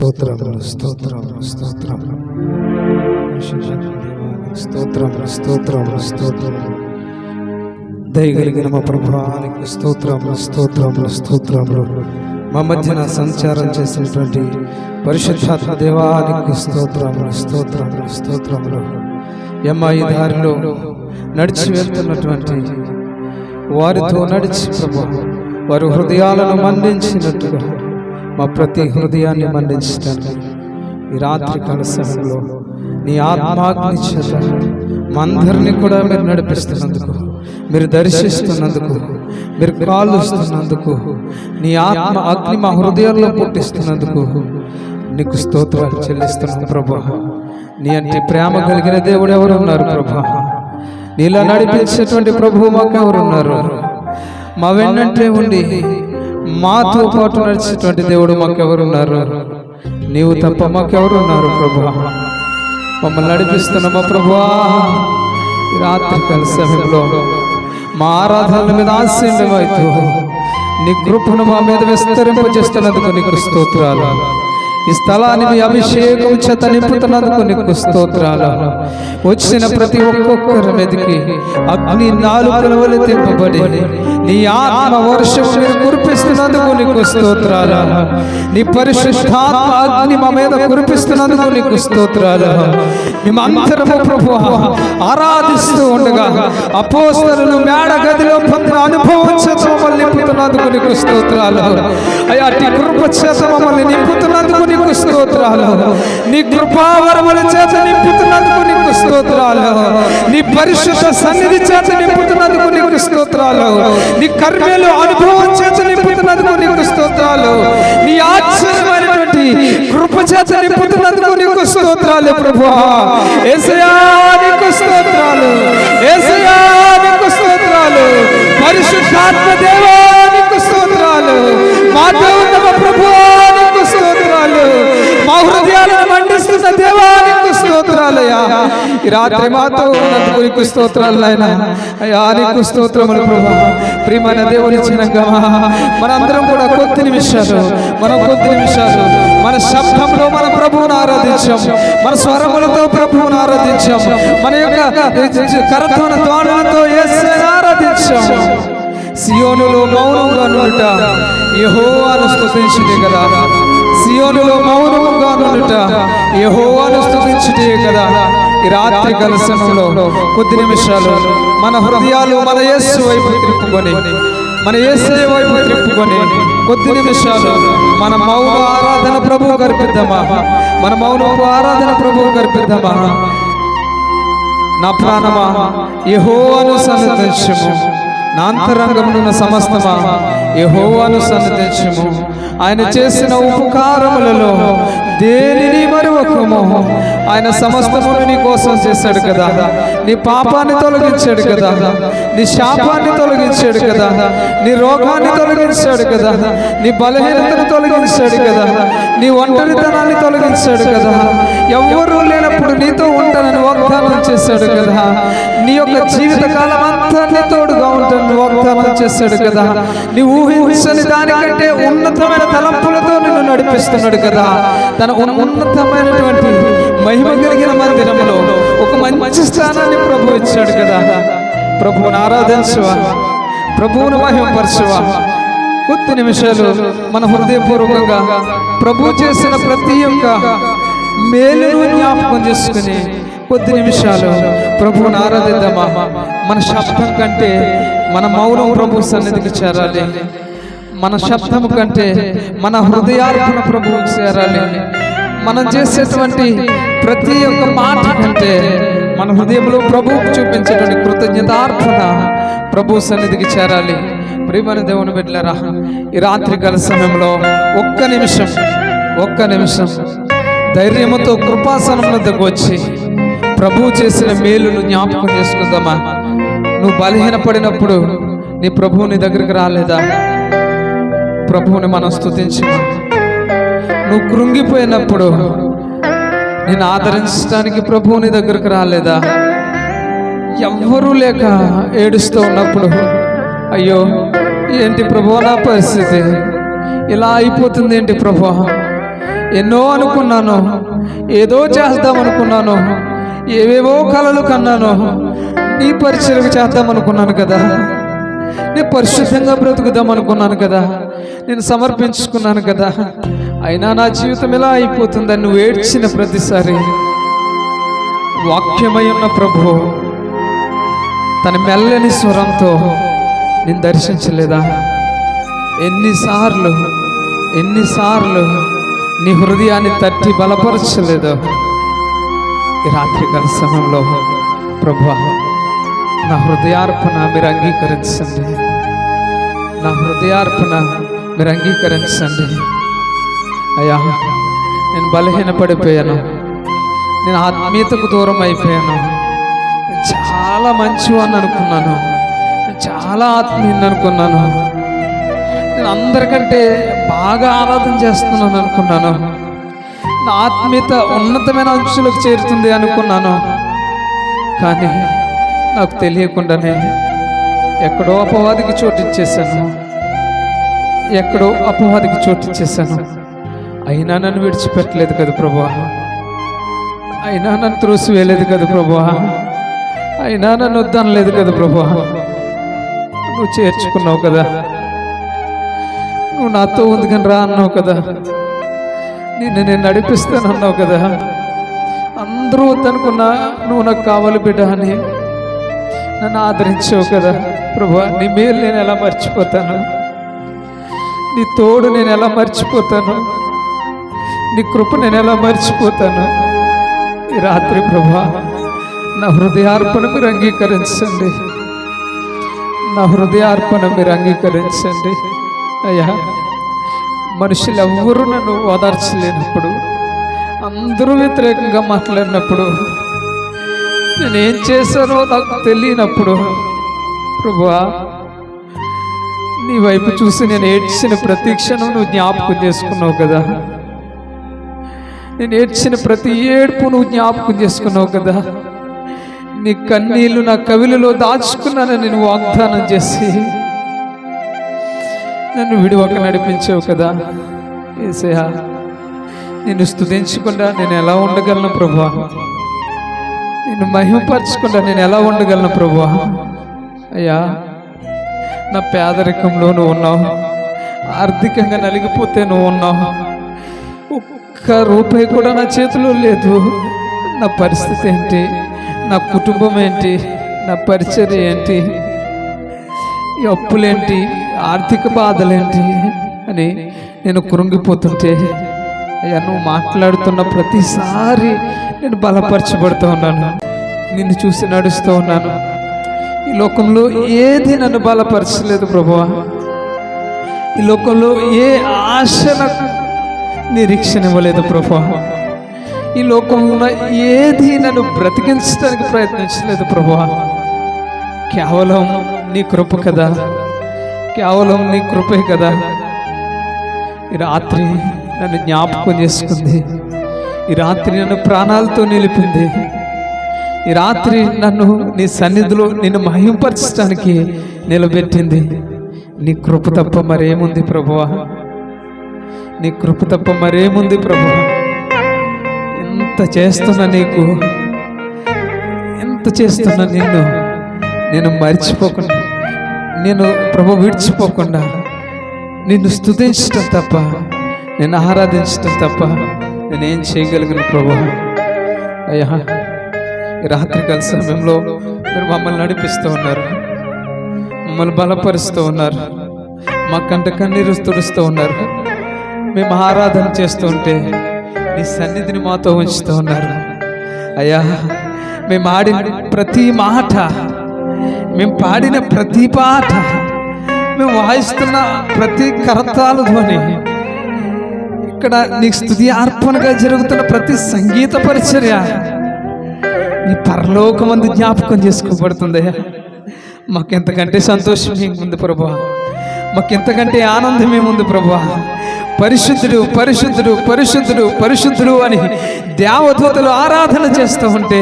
స్తోత్రములు స్తోత్రములు స్తోత్రములు స్తోత్రములు స్తోత్రములు స్తోత్రములు దయగలిగిన మా ప్రభువానికి స్తోత్రములు స్తోత్రములు స్తోత్రములు. మా మధ్యన సంచారం చేసినటువంటి పరిశుద్ధాత్మ దేవానికి స్తోత్రములు స్తోత్రములు స్తోత్రములు. ఈ దారిలో నడిచి వెళ్తున్నటువంటి వారితో నడిచి ప్రభు వారి హృదయాలను మండించినట్టుగా మా ప్రతి హృదయాన్ని మండించడానికి ఈ రాత్రి కాల సమయంలో నీ ఆత్మాగ్ని చేత మా అందరినీ కూడా మీరు నడిపిస్తున్నందుకు, మీరు దర్శిస్తున్నందుకు, మీరు కాలుస్తున్నందుకు, నీ ఆత్మ అగ్ని మా హృదయాల్లో పుట్టిస్తున్నందుకు నీకు స్తోత్రాలు చెల్లిస్తున్నాను ప్రభా. నీ అంటే ప్రేమ కలిగిన దేవుడు ఎవరు ఉన్నారు ప్రభా? నీలా నడిపించేటువంటి ప్రభువు మాకు ఎవరున్నారు? మా వెన్నంటే ఉండి మాతో పాటు నడిచేటువంటి దేవుడు మాకెవరున్నారు? నీవు తప్ప మాకెవరున్నారు ప్రభువా? మమ్మల్ని నడిపిస్తున్న మా ప్రభువా, రాత్రి కాల సమయంలో మా ఆరాధనల మీద ఆశీర్వదించు. నీ కృపను మా మీద విస్తరింపజేస్తున్నందుకు నీకు స్తోత్రాలు. ఈ స్థలాన్ని మీ అభిషేకం చేత నింపుతున్నందుకు నీకు స్తోత్రాలు. వచ్చిన ప్రతి ఒక్కొక్కరి మీదకి అగ్ని నాలుకల వలె తింపబడి నీ ఆత్మ వర్షం మీరు కురిపిస్తున్నందుకు నీకు స్తోత్రాలు. నీ పరిశుద్ధాత్మ అగ్ని మా మీద కురిపిస్తున్నందుకు నీకు స్తోత్రాలు. మేమందరము ప్రభువా ఆరాధిస్తూ ఉండగా అపోస్తలులు మేడ గదిలో పొందిన అనుభవం చేత మమ్మల్ని నింపుతున్నందుకు నీకు స్తోత్రాలు. అయ్యా నీ కృప చేత మమ్మల్ని నింపుతున్నందుకు నీకు స్తోత్రాలు. నీ కృపావరముల చేత నింపుతున్నందుకు నీకు స్తోత్రాలు. నీ పరిశుద్ధ సన్నిధి చేత నింపుతున్నందుకు నీకు స్తోత్రాలు. నీ కర్మలు అనుభవం చేత నింపుతున్నందుకు నీకు స్తోత్రాలు. నీ ఆశ్చర్యమైనటువంటి కృప చేత నింపుతున్నందుకు నీకు స్తోత్రాలు ప్రభువా. యేసయ్యా నీకు స్తోత్రాలు, యేసయ్యా నీకు స్తోత్రాలు. పరిశుద్ధాత్మ దేవా నీకు స్తోత్రాలు. మాతో ఉన్న మా ప్రభువా నీకు స్తోత్రాలు. మా హృదయాలను మండిస్తున్న దేవా నీకు స్తోత్రాలయ్యా. ఈ రాత్రి మాతో ఉన్నందుకు నీకు స్తోత్రాలు నాయనా. అయ్యా నీకు స్తోత్రములు ప్రభువా. ప్రియమైన దేవుని చిన్నగా మనందరం కూడా కొద్ది నిమిషాలు మన శబ్దంలో మన ప్రభువును ఆరాధించాం, మన స్వరములతో ప్రభువును ఆరాధించాం, మన యొక్క కరధ్వన ధ్వనులతో యేసుని ఆరాధించాం. సియోనులో మౌనంగా నుండుట యెహోవాను స్తుతించుటే కదా. సియోనులో మౌనముగా నుండుట యెహోవాను స్తుతించుటే కదా. ఈ రాత్రి కాల సమయంలో కొద్ది నిమిషాలు మన హృదయాలు మన యేసు వైపు త్రిప్పుకొని, మన యేసయ్య వైపు త్రిప్పుకొని కొద్ది నిమిషాలు మన మౌన ఆరాధన ప్రభువు కర్పిద్దామా. మన మౌనపు ఆరాధన ప్రభువు కర్పిద్దామా. నా ప్రాణమా యెహోవాను సన్నిధించుము, నా అంతరంగమునున్న సమస్తమా యెహోవాను సన్నిధించుము. ఆయన చేసిన ఉపకారములలో దేనిని మరువకము. ఆయన సమస్తమును నీ కోసం చేశాడు కదా. నీ పాపాన్ని తొలగించాడు కదా, నీ శాపాన్ని తొలగించాడు కదా, నీ రోగాన్ని తొలగించాడు కదా, నీ బలహీనతను తొలగించాడు కదా, నీ ఒంటరితనాన్ని తొలగించాడు కదా, ఎవ్వరూ లేనప్పుడు నీతో ఉంటానని వాగ్దానం చేశాడు కదా, నీ యొక్క జీవిత కాలం అంతా నీ తోడుగా ఉంటానని వాగ్దానం చేశాడు కదా, నీ ఊహించని దానికంటే ఉన్నతమైన తలంపులతో నిన్ను నడిపిస్తున్నాడు కదా. తన ఉన్నతమైనటువంటి మహిమ కలిగిన మందిరంలో ఒక మంచి స్థానాన్ని ప్రభు ఇచ్చాడు కదా. ప్రభువును ఆరాధించువా, ప్రభువును మహిమపరచువా. కొద్ది నిమిషాలు మన హృదయపూర్వకంగా ప్రభు చేసిన ప్రతి ఒక్క మేలును జ్ఞాపకం చేసుకుని కొద్ది నిమిషాలు ప్రభువును ఆరాధిద్దామా. మన శబ్దం కంటే మన మౌనం ప్రభు సన్నిధికి చేరాలి. మన శబ్దం కంటే మన హృదయార్పణ ప్రభువుకి చేరాలి. మనం చేసేటువంటి ప్రతి ఒక్క మాట కంటే మన హృదయంలో ప్రభువుకు చూపించేటువంటి కృతజ్ఞతార్పణ ప్రభు సన్నిధికి చేరాలి. ప్రియమైన దేవుని బిడ్డలారా, ఈ రాత్రి కాల సమయంలో ఒక్క నిమిషం ధైర్యముతో కృపాసనం వద్దకు వచ్చి ప్రభువు చేసిన మేలును జ్ఞాపకం చేసుకుందామా. నువ్వు బలహీనపడినప్పుడు నీ ప్రభువు నీ దగ్గరికి రాలేదా? ప్రభువుని మనం స్తుతించమా. నువ్వు కృంగిపోయినప్పుడు నేను ఆదరించడానికి ప్రభువుని దగ్గరకు రాలేదా? ఎవ్వరూ లేక ఏడుస్తూ ఉన్నప్పుడు అయ్యో ఏంటి ప్రభువా నా పరిస్థితి, ఇలా అయిపోతుంది ఏంటి ప్రభువా, ఎన్నో అనుకున్నాను, ఏదో చేద్దాం అనుకున్నాను, ఏవేవో కలలు కన్నాను. నీ పరిచయం చేద్దాం అనుకున్నాను కదా, నేను పరిశుద్ధంగా బ్రతుకుదాం అనుకున్నాను కదా, నేను సమర్పించుకున్నాను కదా. అయినా నా జీవితం ఎలా అయిపోతుందని నువ్వు ఏడ్చిన ప్రతిసారి వాక్యమై ఉన్న ప్రభు తన మెల్లని స్వరంతో నేను దర్శించలేదా? ఎన్నిసార్లు నీ హృదయాన్ని తట్టి బలపరచలేదో? ఈ రాత్రికాల సమయంలో ప్రభువా, నా హృదయార్పణ మీరు అంగీకరించండి, నా హృదయార్పణ మీరు అంగీకరించండి. అయ్యా, నేను బలహీనపడిపోయాను, నేను ఆత్మీయతకు దూరం అయిపోయాను. చాలా మంచివాడిని అనుకున్నాను, చాలా ఆత్మీయుని అనుకున్నాను, నేను అందరికంటే బాగా ఆరాధన చేస్తున్నాను అనుకున్నాను, నా ఆత్మీయత ఉన్నతమైన అంచులకు చేరుతుంది అనుకున్నాను. కానీ నాకు తెలియకుండానే ఎక్కడో అపవాదికి చోటిచ్చేసాను. అయినా నన్ను విడిచిపెట్టలేదు కదా ప్రభువా, అయినా నన్ను త్రోసివేయలేదు కదా ప్రభువా, అయినా నన్ను వద్దనలేదు కదా ప్రభువా. నువ్వు చేర్చుకున్నావు కదా, నువ్వు నాతో ఉంది కానీ రా అన్నావు కదా, నేను నడిపిస్తానన్నావు కదా. అందరూ వద్దనుకున్నా నువ్వు నాకు కావాలి బిడ్డ అని నన్ను ఆదరించావు కదా ప్రభువా. నీ మేలు నేను ఎలా మర్చిపోతాను, నీ తోడు నేను ఎలా మర్చిపోతాను, నీ కృప నేను ఎలా మర్చిపోతాను? ఈ రాత్రి ప్రభువా, నా హృదయార్పణ మీరు అంగీకరించండి, నా హృదయార్పణ మీరు అంగీకరించండి. అయ్యా, మనుషులు ఎవ్వరూ నన్ను ఓదార్చలేనప్పుడు, అందరూ వ్యతిరేకంగా మాట్లాడినప్పుడు, నేనేం చేశానో నాకు తెలియనప్పుడు ప్రభువా, నీ వైపు చూసి నేను ఏడ్చిన ప్రతి క్షణం నువ్వు జ్ఞాపకం చేసుకున్నావు కదా, నేను ఏడ్చిన ప్రతి ఏడుపు నువ్వు జ్ఞాపకం చేసుకున్నావు కదా. నీ కన్నీళ్లు నా కవిలలో దాచుకున్నానని నేను వాగ్దానం చేసి నన్ను విడివక నడిపించావు కదా. యేసయ్యా, నిన్ను స్తుతించకుండా నేను ఎలా ఉండగలను ప్రభువా? నిన్ను మహిమపరచకుండా నేను ఎలా ఉండగలను ప్రభువా? అయ్యా, నా పేదరికంలో నువ్వు ఉన్నావు, ఆర్థికంగా నలిగిపోతే నువ్వు ఉన్నావు, ఒక్క రూపాయి కూడా నా చేతిలో లేదు. నా పరిస్థితి ఏంటి, నా కుటుంబం ఏంటి, నా పరిచర్య ఏంటి, ఈ అప్పులేంటి, ఆర్థిక బాధలేంటి అని నేను కృంగిపోతుంటే అయ్యా, నువ్వు మాట్లాడుతున్న ప్రతిసారి నేను బలపరచబడుతూ ఉన్నాను, నిన్ను చూసి నడుస్తూ ఉన్నాను. ఈ లోకంలో ఏది నన్ను బలపరచలేదు ప్రభువా. ఈ లోకంలో ఏ ఆశలకు నిరీక్షణ ఇవ్వలేదు ప్రభువా. ఈ లోకంలో ఏది నన్ను బ్రతికించడానికి ప్రయత్నించలేదు ప్రభువా. కేవలం నీ కృప కదా, కేవలం నీ కృపే కదా. ఈ రాత్రి నన్ను జ్ఞాపకం చేసుకుంది, ఈ రాత్రి నన్ను ప్రాణాలతో నిలిపింది, ఈ రాత్రి నన్ను నీ సన్నిధిలో నిన్ను మహింపరచడానికి నిలబెట్టింది. నీ కృప తప్ప మరేముంది ప్రభువా, నీ కృప తప్ప మరేముంది ప్రభువా. ఎంత చేస్తున్నా నీకు, ఎంత చేస్తున్నా నిన్ను నేను మర్చిపోకుండా, నేను ప్రభు విడిచిపోకుండా నిన్ను స్తుతించటం తప్ప, నేను ఆరాధించటం తప్ప నేనేం చేయగలిగిన ప్రభు. అయ్యా, ఈ రాత్రికాల సమయంలో మీరు మమ్మల్ని నడిపిస్తూ ఉన్నారు, మమ్మల్ని బలపరుస్తూ ఉన్నారు, మా కంట కన్నీరు తుడుస్తూ ఉన్నారు. మేము ఆరాధన చేస్తూ ఉంటే నీ సన్నిధిని మాతో ఉంచుతూ ఉన్నారు. అయ్యా, మేము ఆడిన ప్రతి మాట, మేము పాడిన ప్రతి పాట, మేము వాయిస్తున్న ప్రతి కరతాళ ధ్వని, ఇక్కడ నీకు స్తుతి అర్పణగా జరుగుతున్న ప్రతి సంగీత పరిచర్య నీ పరలోకమందు జ్ఞాపకం చేసుకోబడుతుందయ్యా. మాకెంతకంటే సంతోషం ఏముంది ప్రభువా, మాకెంతకంటే ఆనందం ఏముంది ప్రభువా. పరిశుద్ధుడు పరిశుద్ధుడు పరిశుద్ధుడు పరిశుద్ధుడు అని దేవదూతలు ఆరాధన చేస్తూ ఉంటే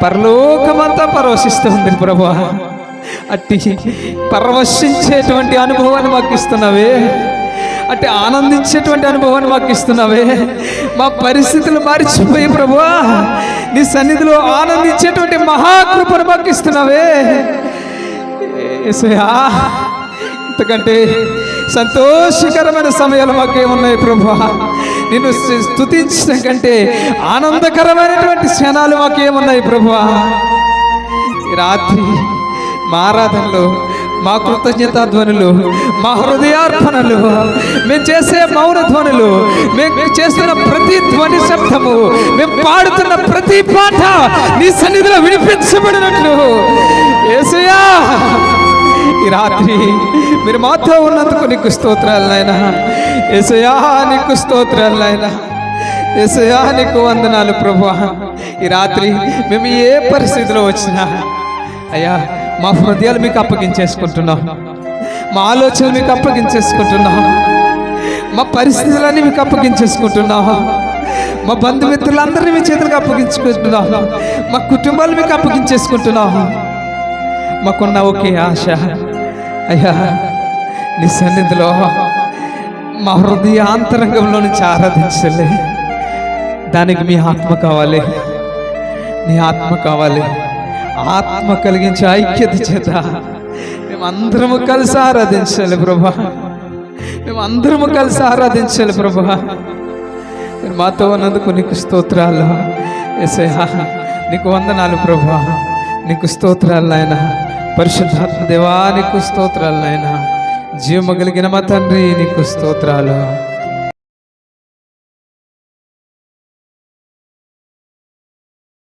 పరలోకమంతా పరవశిస్తూ ఉంది ప్రభువా. అట్టి పరవశించేటువంటి అనుభవాన్ని మాకు ఇస్తున్నావే, అంటే ఆనందించేటువంటి అనుభవాన్ని మాకు ఇస్తున్నావే. మా పరిస్థితులు మరిచిపోయి ప్రభువా నీ సన్నిధిలో ఆనందించేటువంటి మహాకృపను మాకు ఇస్తున్నావే యేసయ్యా. ఇంతకంటే సంతోషకరమైన సమయాలు మాకేమున్నాయి ప్రభువా. నిన్ను స్తుతించడం కంటే ఆనందకరమైనటువంటి క్షణాలు మాకేమున్నాయి ప్రభువా. ఈ రాత్రి మా ఆరాధనలు, మా కృతజ్ఞతా ధ్వనులు, మా హృదయార్పణలు, మేము చేసే మౌన ధ్వనులు, మేము చేస్తున్న ప్రతి ధ్వని శబ్దము, మేము పాడుతున్న ప్రతి పాట నీ సన్నిధిలో వినిపించబడినట్లు యేసయ్యా ఈ రాత్రి మీరు మాతో ఉన్నందుకు నీకు స్తోత్రాలు నాయనా. యేసయ్యా నీకు స్తోత్రాలు నాయనా. యేసయ్యా నీకు వందనాలు ప్రభువా. ఈ రాత్రి మేము ఏ పరిస్థితిలో వచ్చినా అయ్యా మా హృదయాలు మీకు అప్పగించేసుకుంటున్నాం, మా ఆలోచనలు మీకు అప్పగించేసుకుంటున్నాం, మా పరిస్థితులన్నీ మీకు అప్పగించేసుకుంటున్నాం, మా బంధుమిత్రులందరినీ మీ చేతులకు అప్పగించుకుంటున్నాం, మా కుటుంబాలు మీకు అప్పగించేసుకుంటున్నాం. మాకున్న ఒకే ఆశ అయ్యా నీ సన్నిధిలో మా హృదయాంతరంగంలో నుంచి ఆరాధించలే. దానికి మీ ఆత్మ కావాలి, నీ ఆత్మ కావాలి. ఆత్మ కలిగించే ఐక్యత చేత మేమందరము కలిసి ఆరాధించాలి ప్రభా. మేమందరము కలిసి ఆరాధించాలి ప్రభా. మీరు మాతో ఉన్నందుకు నీకు స్తోత్రాలు యేసయ్యా. నీకు వందనాలు ప్రభా. నీకు స్తోత్రాలు నాయనా. పరిశుద్ధాత్మ దేవా నీకు స్తోత్రాలు నాయనా. జీవము కలిగిన మా తండ్రి నీకు స్తోత్రాలు.